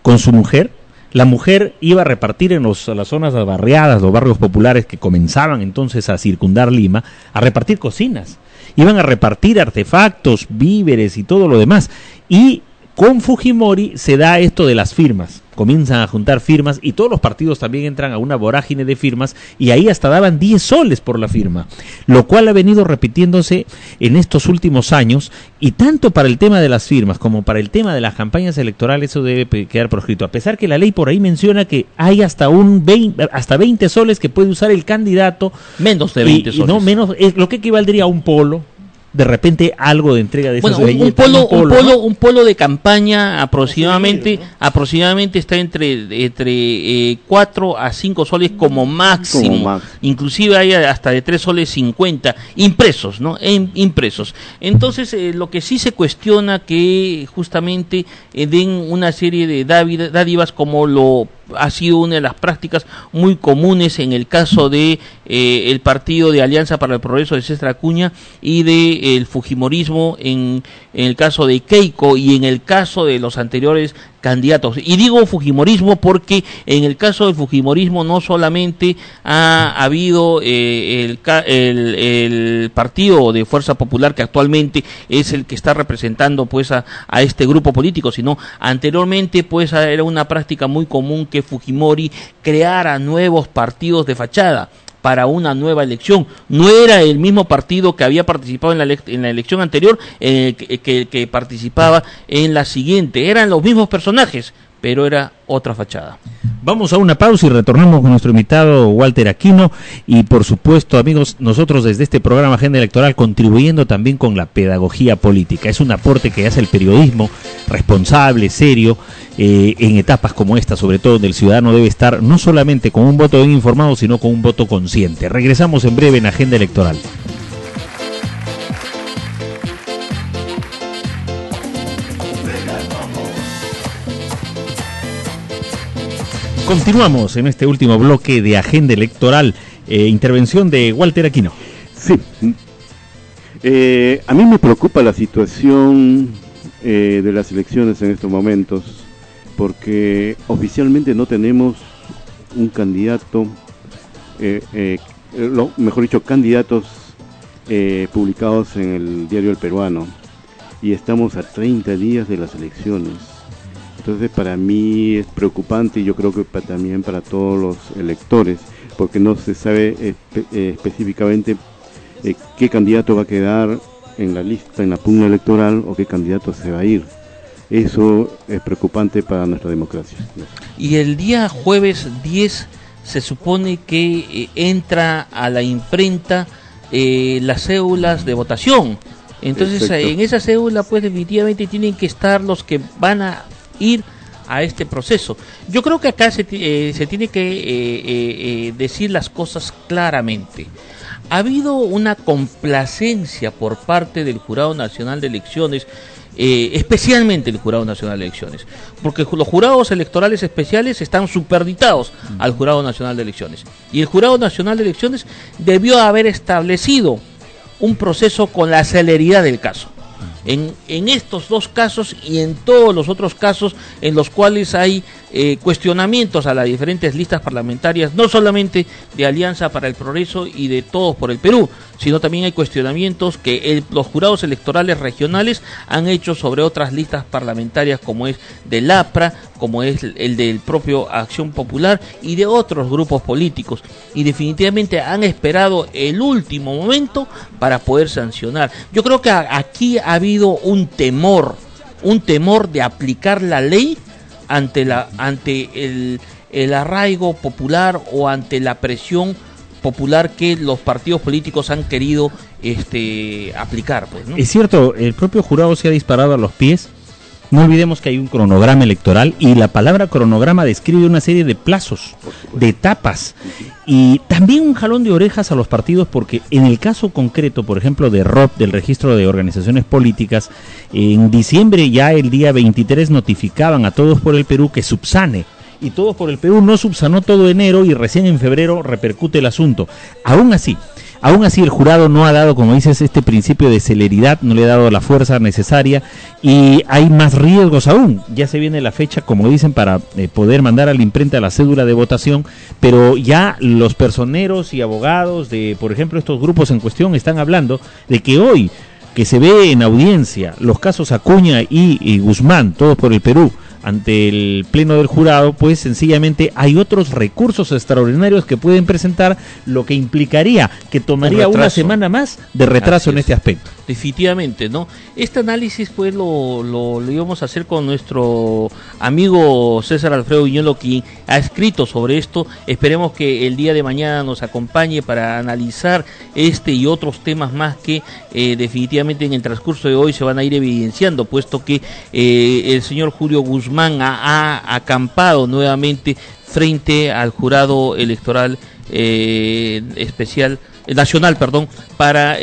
Speaker 2: con su mujer, la mujer iba a repartir en las zonas barriadas, los barrios populares que comenzaban entonces a circundar Lima, a repartir cocinas, iban a repartir artefactos, víveres y todo lo demás, y con Fujimori se da esto de las firmas, comienzan a juntar firmas y todos los partidos también entran a una vorágine de firmas y ahí hasta daban 10 soles por la firma, lo cual ha venido repitiéndose en estos últimos años y tanto para el tema de las firmas como para el tema de las campañas electorales eso debe quedar proscrito, a pesar que la ley por ahí menciona que hay hasta 20 soles que puede usar el candidato,
Speaker 3: menos de 20 soles.
Speaker 2: No, menos, es lo que equivaldría a un polo. De repente algo de entrega de esas
Speaker 3: un polo de campaña aproximadamente está entre 4 a 5 soles como máximo. Inclusive hay hasta de 3 soles 50 impresos, ¿no? Impresos. Entonces lo que sí se cuestiona que justamente den una serie de dádivas como lo ha sido una de las prácticas muy comunes en el caso de el partido de Alianza para el Progreso de César Acuña y de el fujimorismo en el caso de Keiko y en el caso de los anteriores candidatos. Y digo fujimorismo porque en el caso del fujimorismo no solamente ha habido el partido de Fuerza Popular que actualmente es el que está representando pues a este grupo político, sino anteriormente pues era una práctica muy común que Fujimori creara nuevos partidos de fachada para una nueva elección. No era el mismo partido que había participado en la elección anterior que participaba en la siguiente. Eran los mismos personajes, pero era otra fachada.
Speaker 2: Vamos a una pausa y retornamos con nuestro invitado Walter Aquino y por supuesto amigos, nosotros desde este programa Agenda Electoral contribuyendo también con la pedagogía política. Es un aporte que hace el periodismo responsable, serio, en etapas como esta, sobre todo donde el ciudadano debe estar no solamente con un voto bien informado, sino con un voto consciente. Regresamos en breve en Agenda Electoral. Continuamos en este último bloque de Agenda Electoral, intervención de Walter Aquino.
Speaker 4: Sí, a mí me preocupa la situación de las elecciones en estos momentos, porque oficialmente no tenemos un candidato, mejor dicho, candidatos publicados en el diario El Peruano, y estamos a 30 días de las elecciones. Entonces para mí es preocupante y yo creo que también para todos los electores, porque no se sabe específicamente qué candidato va a quedar en la lista, en la pugna electoral, o qué candidato se va a ir. Eso es preocupante para nuestra democracia.
Speaker 3: Y el día jueves 10 se supone que entra a la imprenta las cédulas de votación. Entonces Perfecto. En esa cédula pues definitivamente tienen que estar los que van a ir a este proceso. Yo creo que acá se tiene que decir las cosas claramente. Ha habido una complacencia por parte del Jurado Nacional de Elecciones, especialmente el Jurado Nacional de Elecciones, porque los jurados electorales especiales están superditados al Jurado Nacional de Elecciones, y el Jurado Nacional de Elecciones debió haber establecido un proceso con la celeridad del caso. En estos dos casos y en todos los otros casos en los cuales hay cuestionamientos a las diferentes listas parlamentarias, no solamente de Alianza para el Progreso y de Todos por el Perú, sino también hay cuestionamientos que los jurados electorales regionales han hecho sobre otras listas parlamentarias, como es del APRA, como es el del propio Acción Popular y de otros grupos políticos, y definitivamente han esperado el último momento para poder sancionar. Yo creo que aquí ha habido un temor de aplicar la ley ante el arraigo popular o ante la presión popular que los partidos políticos han querido aplicar, pues, ¿no?
Speaker 2: Es cierto, el propio jurado se ha disparado a los pies. No olvidemos que hay un cronograma electoral y la palabra cronograma describe una serie de plazos, de etapas, y también un jalón de orejas a los partidos, porque en el caso concreto, por ejemplo, de ROP, del Registro de Organizaciones Políticas, en diciembre, ya el día 23, notificaban a Todos por el Perú que subsane, y Todos por el Perú no subsanó todo enero y recién en febrero repercute el asunto. Aún así el jurado no ha dado, como dices, este principio de celeridad, no le ha dado la fuerza necesaria y hay más riesgos aún. Ya se viene la fecha, como dicen, para poder mandar a la imprenta la cédula de votación, pero ya los personeros y abogados de, por ejemplo, estos grupos en cuestión están hablando de que hoy, que se ve en audiencia los casos Acuña y Guzmán, Todos por el Perú, ante el pleno del jurado, pues sencillamente hay otros recursos extraordinarios que pueden presentar, lo que implicaría que tomaría una semana más de retraso en este aspecto.
Speaker 3: Definitivamente, ¿no? Este análisis pues lo íbamos a hacer con nuestro amigo César Alfredo Viñolo, quien ha escrito sobre esto. Esperemos que el día de mañana nos acompañe para analizar este y otros temas más que definitivamente en el transcurso de hoy se van a ir evidenciando, puesto que el señor Julio Guzmán ha acampado nuevamente frente al jurado electoral nacional, para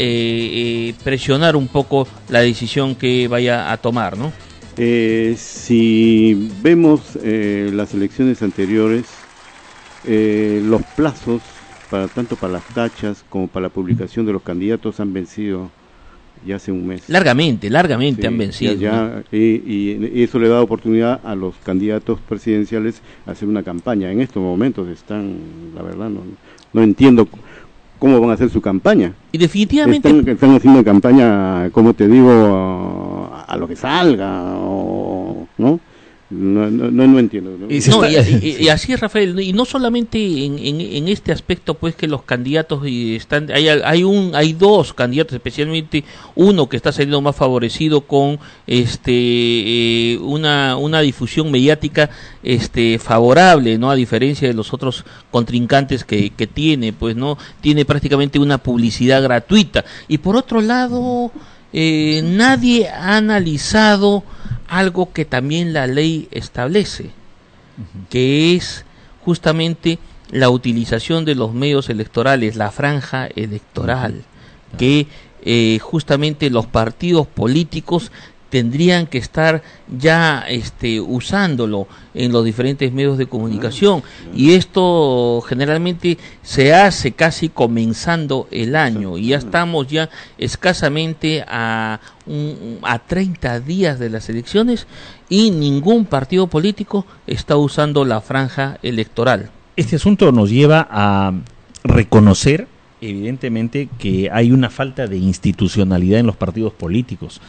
Speaker 3: presionar un poco la decisión que vaya a tomar, ¿no?
Speaker 4: Si vemos las elecciones anteriores, los plazos tanto para las tachas como para la publicación de los candidatos han vencido ya hace un mes.
Speaker 3: Largamente
Speaker 4: Sí,
Speaker 3: han vencido.
Speaker 4: ¿no? Y eso le da oportunidad a los candidatos presidenciales a hacer una campaña. En estos momentos están, la verdad, no entiendo cómo van a hacer su campaña.
Speaker 3: Y definitivamente
Speaker 4: están haciendo campaña, como te digo, a lo que salga, ¿no? No entiendo, ¿no?
Speaker 3: Y así es, Rafael, y no solamente en este aspecto, pues, que los candidatos hay dos candidatos, especialmente uno que está saliendo más favorecido con una difusión mediática favorable, ¿no? A diferencia de los otros contrincantes que tiene, pues, no tiene prácticamente una publicidad gratuita. Y por otro lado, nadie ha analizado algo que también la ley establece, que es justamente la utilización de los medios electorales, la franja electoral, que justamente los partidos políticos tendrían que estar ya usándolo en los diferentes medios de comunicación, y esto generalmente se hace casi comenzando el año, y ya estamos ya escasamente a 30 días de las elecciones y ningún partido político está usando la franja electoral.
Speaker 2: Este asunto nos lleva a reconocer evidentemente que hay una falta de institucionalidad en los partidos políticos.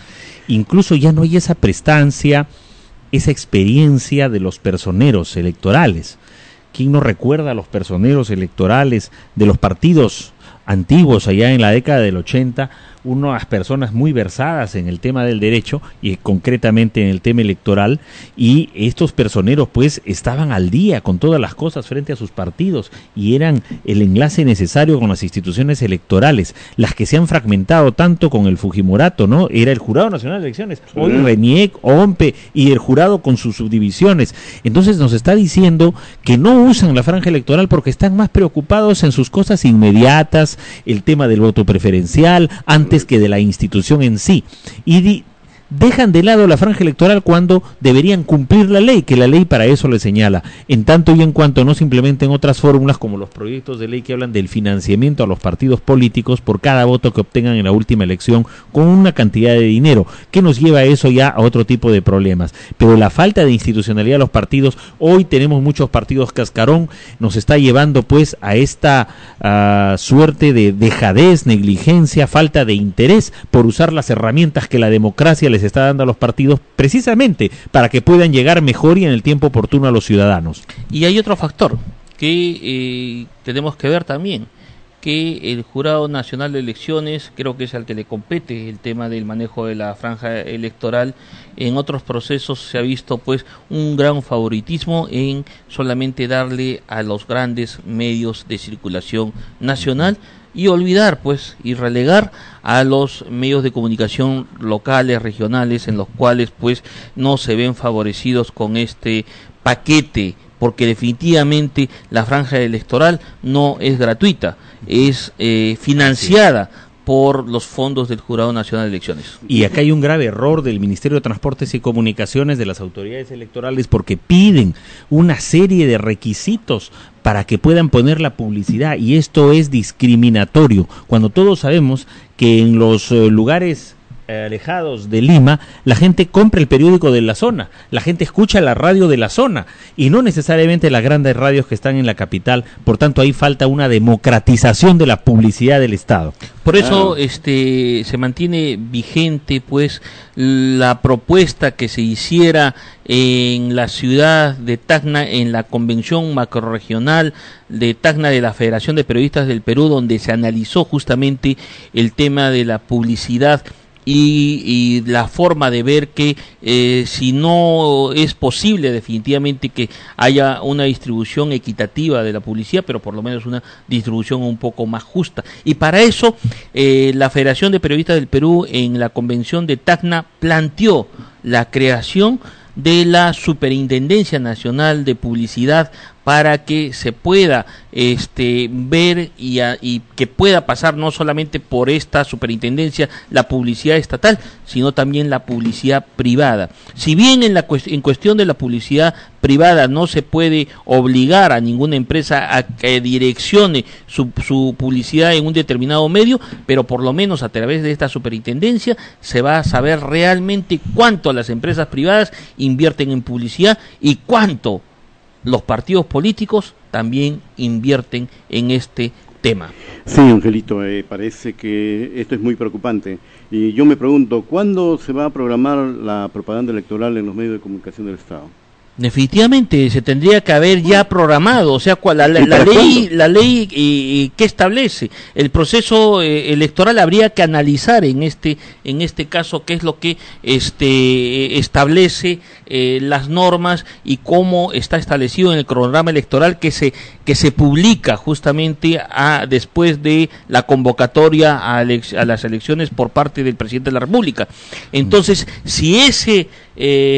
Speaker 2: Incluso ya no hay esa prestancia, esa experiencia de los personeros electorales. ¿Quién no recuerda a los personeros electorales de los partidos antiguos allá en la década del 80? Unas personas muy versadas en el tema del derecho y concretamente en el tema electoral, y estos personeros pues estaban al día con todas las cosas frente a sus partidos y eran el enlace necesario con las instituciones electorales, las que se han fragmentado tanto con el Fujimorato, ¿no? Era el Jurado Nacional de Elecciones, hoy RENIEC, OMPE y el jurado con sus subdivisiones. Entonces nos está diciendo que no usan la franja electoral porque están más preocupados en sus cosas inmediatas, el tema del voto preferencial, antes que de la institución en sí, y dejan de lado la franja electoral cuando deberían cumplir la ley, que la ley para eso le señala, en tanto y en cuanto no se implementen otras fórmulas como los proyectos de ley que hablan del financiamiento a los partidos políticos por cada voto que obtengan en la última elección con una cantidad de dinero, que nos lleva a eso ya a otro tipo de problemas. Pero la falta de institucionalidad de los partidos, hoy tenemos muchos partidos cascarón, nos está llevando pues a esta suerte de dejadez, negligencia, falta de interés por usar las herramientas que la democracia les está dando a los partidos precisamente para que puedan llegar mejor y en el tiempo oportuno a los ciudadanos.
Speaker 3: Y hay otro factor que tenemos que ver también, que el Jurado Nacional de Elecciones, creo que es al que le compete el tema del manejo de la franja electoral, en otros procesos se ha visto pues un gran favoritismo en solamente darle a los grandes medios de circulación nacional y olvidar pues y relegar a los medios de comunicación locales, regionales, en los cuales pues no se ven favorecidos con este paquete, porque definitivamente la franja electoral no es gratuita, es financiada por los fondos del Jurado Nacional de Elecciones.
Speaker 2: Y acá hay un grave error del Ministerio de Transportes y Comunicaciones, de las autoridades electorales, porque piden una serie de requisitos para que puedan poner la publicidad, y esto es discriminatorio, cuando todos sabemos que en los lugares alejados de Lima, la gente compra el periódico de la zona, la gente escucha la radio de la zona y no necesariamente las grandes radios que están en la capital. Por tanto, ahí falta una democratización de la publicidad del Estado.
Speaker 3: Por eso se mantiene vigente pues la propuesta que se hiciera en la ciudad de Tacna, en la convención macrorregional de Tacna de la Federación de Periodistas del Perú, donde se analizó justamente el tema de la publicidad y la forma de ver que si no es posible definitivamente que haya una distribución equitativa de la publicidad, pero por lo menos una distribución un poco más justa. Y para eso la Federación de Periodistas del Perú en la convención de Tacna planteó la creación de la Superintendencia Nacional de Publicidad para que se pueda ver y que pueda pasar no solamente por esta superintendencia la publicidad estatal, sino también la publicidad privada. Si bien en cuestión de la publicidad privada no se puede obligar a ninguna empresa a que direccione su publicidad en un determinado medio, pero por lo menos a través de esta superintendencia se va a saber realmente cuánto las empresas privadas invierten en publicidad y cuánto los partidos políticos también invierten en este tema.
Speaker 4: Sí, Angelito, parece que esto es muy preocupante. Y yo me pregunto, ¿cuándo se va a programar la propaganda electoral en los medios de comunicación del Estado?
Speaker 3: Definitivamente se tendría que haber ya programado, o sea, la ley que establece el proceso electoral habría que analizar en este caso qué es lo que establece las normas y cómo está establecido en el cronograma electoral que se publica justamente después de la convocatoria a las elecciones por parte del presidente de la República. Entonces, si ese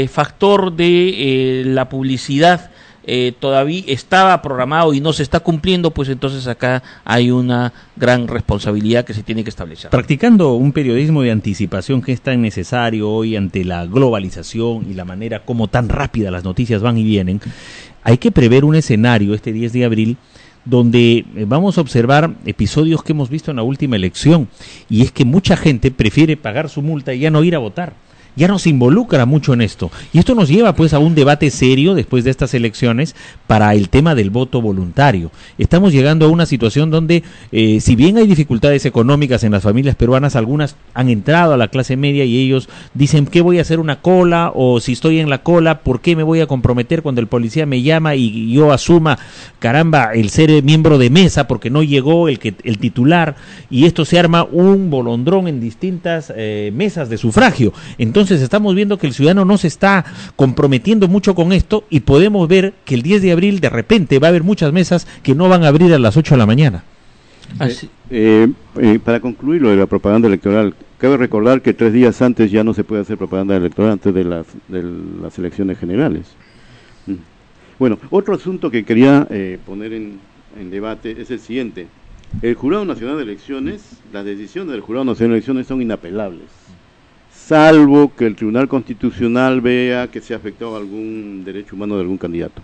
Speaker 3: factor de la publicidad todavía estaba programado y no se está cumpliendo, pues entonces acá hay una gran responsabilidad que se tiene que establecer.
Speaker 2: Practicando un periodismo de anticipación que es tan necesario hoy ante la globalización y la manera como tan rápida las noticias van y vienen, hay que prever un escenario este 10 de abril donde vamos a observar episodios que hemos visto en la última elección, y es que mucha gente prefiere pagar su multa y ya no ir a votar. Ya no se involucra mucho en esto, y esto nos lleva pues a un debate serio después de estas elecciones para el tema del voto voluntario. Estamos llegando a una situación donde si bien hay dificultades económicas en las familias peruanas, algunas han entrado a la clase media y ellos dicen, ¿qué voy a hacer una cola? O si estoy en la cola, ¿por qué me voy a comprometer cuando el policía me llama y yo asuma, caramba, el ser miembro de mesa porque no llegó el titular? Y esto se arma un bolondrón en distintas mesas de sufragio. Entonces estamos viendo que el ciudadano no se está comprometiendo mucho con esto, y podemos ver que el 10 de abril de repente va a haber muchas mesas que no van a abrir a las 8 de la mañana.
Speaker 4: Para concluir lo de la propaganda electoral, cabe recordar que 3 días antes ya no se puede hacer propaganda electoral antes de las elecciones generales. Bueno, otro asunto que quería poner en debate es el siguiente. El Jurado Nacional de Elecciones, las decisiones del Jurado Nacional de Elecciones son inapelables, salvo que el Tribunal Constitucional vea que se ha afectado algún derecho humano de algún candidato,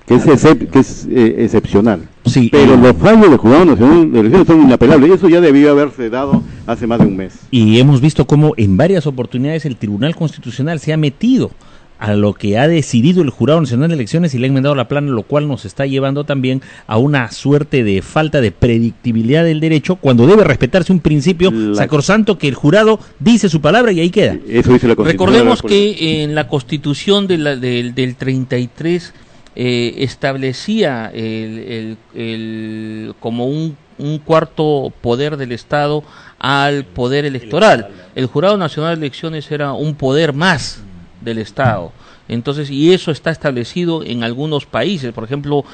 Speaker 4: que es excepcional. Sí, pero los fallos del Jurado Nacional de Elecciones son inapelables, y eso ya debió haberse dado hace más de un mes.
Speaker 2: Y hemos visto cómo en varias oportunidades el Tribunal Constitucional se ha metido a lo que ha decidido el Jurado Nacional de Elecciones y le han enmendado la plana, lo cual nos está llevando también a una suerte de falta de predictibilidad del derecho, cuando debe respetarse un principio sacrosanto que el jurado dice su palabra y ahí queda.
Speaker 4: Eso dice la Constitución.
Speaker 3: Recordemos que en la Constitución del 33 establecía como un cuarto poder del Estado al poder electoral. El Jurado Nacional de Elecciones era un poder más del Estado. Entonces, y eso está establecido en algunos países. Por ejemplo,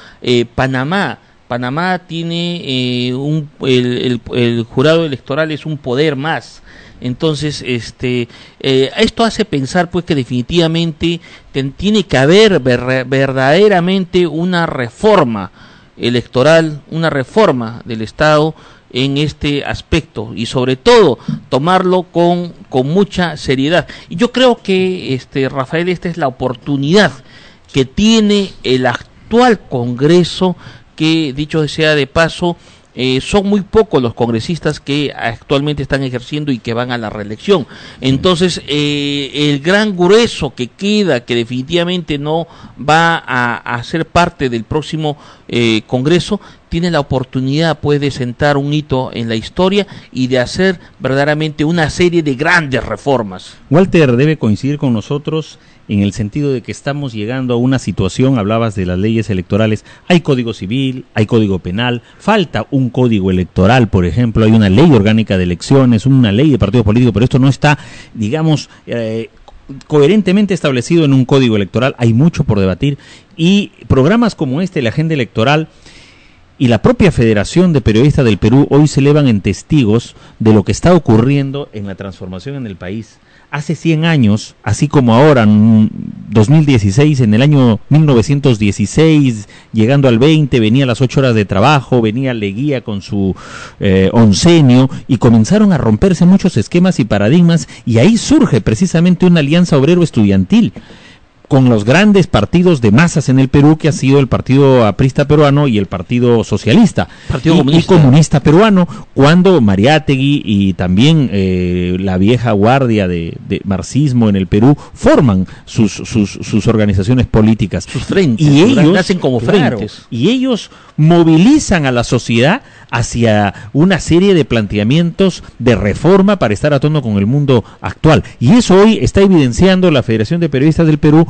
Speaker 3: Panamá tiene el jurado electoral es un poder más. Entonces, esto hace pensar pues que definitivamente tiene que haber verdaderamente una reforma electoral, una reforma del Estado en este aspecto, y sobre todo tomarlo con mucha seriedad. Y yo creo que, Rafael, esta es la oportunidad que tiene el actual Congreso, que, dicho sea de paso, son muy pocos los congresistas que actualmente están ejerciendo y que van a la reelección. Entonces, el gran grueso que queda, que definitivamente no va a ser parte del próximo Congreso, tiene la oportunidad pues de sentar un hito en la historia y de hacer verdaderamente una serie de grandes reformas.
Speaker 2: Walter debe coincidir con nosotros en el sentido de que estamos llegando a una situación, hablabas de las leyes electorales, hay código civil, hay código penal, falta un código electoral, por ejemplo, hay una ley orgánica de elecciones, una ley de partidos políticos, pero esto no está, digamos, coherentemente establecido en un código electoral. Hay mucho por debatir, y programas como la Agenda Electoral y la propia Federación de Periodistas del Perú hoy se elevan en testigos de lo que está ocurriendo en la transformación en el país. Hace 100 años, así como ahora, en 2016, en el año 1916, llegando al 20, venía las 8 horas de trabajo, venía Leguía con su oncenio, y comenzaron a romperse muchos esquemas y paradigmas, y ahí surge precisamente una alianza obrero-estudiantil con los grandes partidos de masas en el Perú, que ha sido el Partido Aprista Peruano y el Partido Socialista y Comunista Peruano, cuando Mariátegui y también la vieja guardia de marxismo en el Perú forman sus organizaciones políticas,
Speaker 3: sus frentes,
Speaker 2: y ellos
Speaker 3: nacen como frentes,
Speaker 2: y ellos movilizan a la sociedad hacia una serie de planteamientos de reforma para estar a tono con el mundo actual. Y eso hoy está evidenciando la Federación de Periodistas del Perú,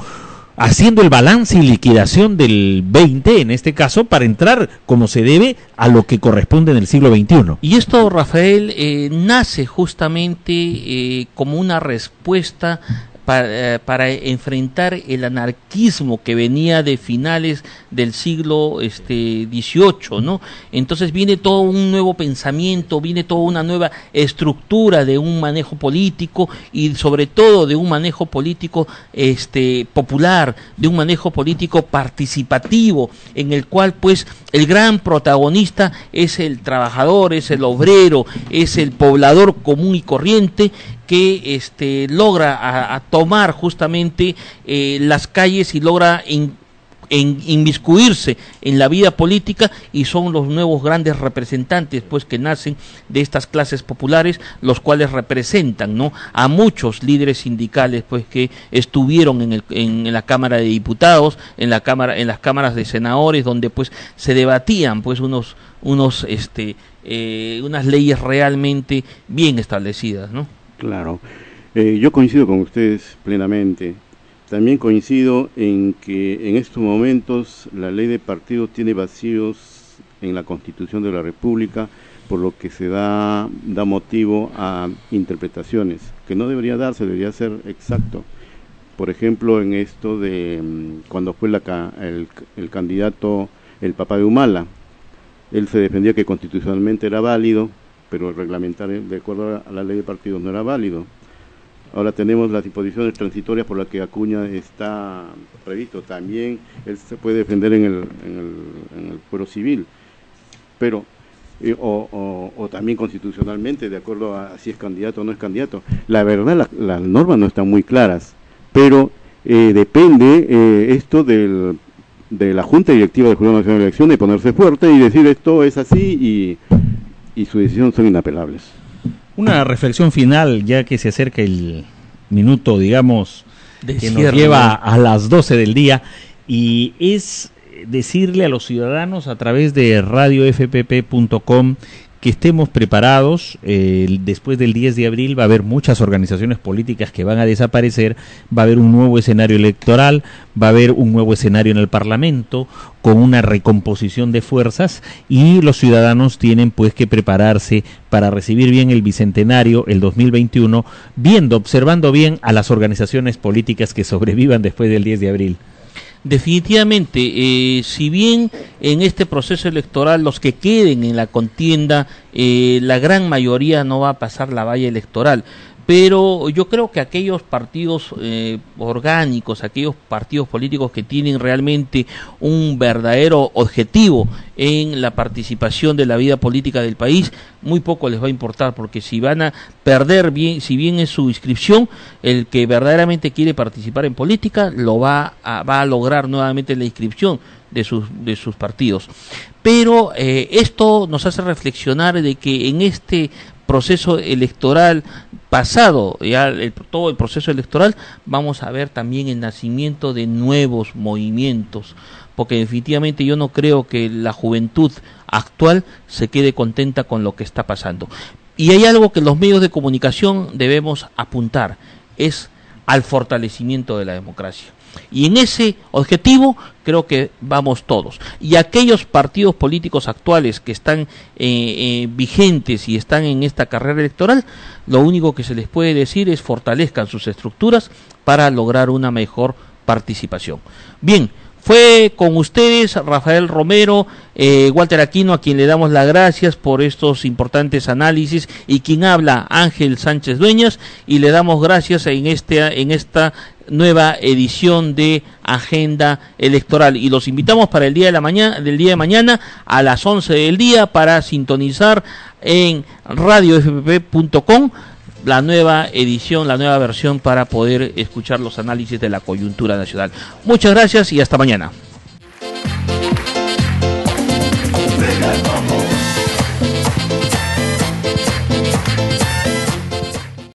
Speaker 2: haciendo el balance y liquidación del 20, en este caso, para entrar como se debe a lo que corresponde en el siglo XXI.
Speaker 3: Y esto, Rafael, nace justamente como una respuesta para enfrentar el anarquismo que venía de finales del siglo XVIII, ¿no? Entonces viene todo un nuevo pensamiento, viene toda una nueva estructura de un manejo político, y sobre todo de un manejo político popular, de un manejo político participativo, en el cual pues el gran protagonista es el trabajador, es el obrero, es el poblador común y corriente, que logra a tomar justamente las calles y logra inmiscuirse en la vida política, y son los nuevos grandes representantes pues que nacen de estas clases populares, los cuales representan, ¿no?, a muchos líderes sindicales pues que estuvieron en la Cámara de Diputados, en las cámaras de senadores, donde pues se debatían pues unas leyes realmente bien establecidas, ¿no?
Speaker 4: Claro, yo coincido con ustedes plenamente. También coincido en que en estos momentos la ley de partidos tiene vacíos en la Constitución de la República, por lo que se da motivo a interpretaciones que no debería darse, debería ser exacto. Por ejemplo, en esto de cuando fue el candidato, el papá de Humala, él se defendía que constitucionalmente era válido, pero el reglamentario, de acuerdo a la ley de partidos, no era válido. Ahora tenemos las disposiciones transitorias por las que Acuña está previsto. También él se puede defender en el fuero civil, pero o también constitucionalmente, de acuerdo a si es candidato o no es candidato. La verdad, las normas no están muy claras, pero depende esto de la Junta Directiva del Jurado Nacional de Elecciones de ponerse fuerte y decir esto es así, y sus decisiones son inapelables.
Speaker 2: Una reflexión final, ya que se acerca el minuto, digamos, que nos
Speaker 3: cierre,
Speaker 2: lleva a las 12 del día, y es decirle a los ciudadanos a través de radiofpp.com que estemos preparados. Después del 10 de abril va a haber muchas organizaciones políticas que van a desaparecer, va a haber un nuevo escenario electoral, va a haber un nuevo escenario en el Parlamento, con una recomposición de fuerzas, y los ciudadanos tienen pues que prepararse para recibir bien el bicentenario, el 2021, observando bien a las organizaciones políticas que sobrevivan después del 10 de abril.
Speaker 3: Definitivamente, si bien en este proceso electoral los que queden en la contienda, la gran mayoría no va a pasar la valla electoral, pero yo creo que aquellos partidos orgánicos, aquellos partidos políticos que tienen realmente un verdadero objetivo en la participación de la vida política del país, muy poco les va a importar, porque si van a perder bien, si bien es su inscripción, el que verdaderamente quiere participar en política lo va a lograr nuevamente la inscripción de sus partidos. Pero esto nos hace reflexionar de que en este proceso electoral pasado, ya todo el proceso electoral, vamos a ver también el nacimiento de nuevos movimientos, porque definitivamente yo no creo que la juventud actual se quede contenta con lo que está pasando. Y hay algo que los medios de comunicación debemos apuntar, es al fortalecimiento de la democracia. Y en ese objetivo creo que vamos todos. Y aquellos partidos políticos actuales que están vigentes y están en esta carrera electoral, lo único que se les puede decir es fortalezcan sus estructuras para lograr una mejor participación. Bien, fue con ustedes Rafael Romero, Walter Aquino, a quien le damos las gracias por estos importantes análisis, y quien habla, Ángel Sánchez Dueñas, y le damos gracias en esta nueva edición de Agenda Electoral, y los invitamos para el día de mañana a las 11 del día para sintonizar en radiofpp.com la nueva edición, la nueva versión, para poder escuchar los análisis de la coyuntura nacional. Muchas gracias y hasta mañana.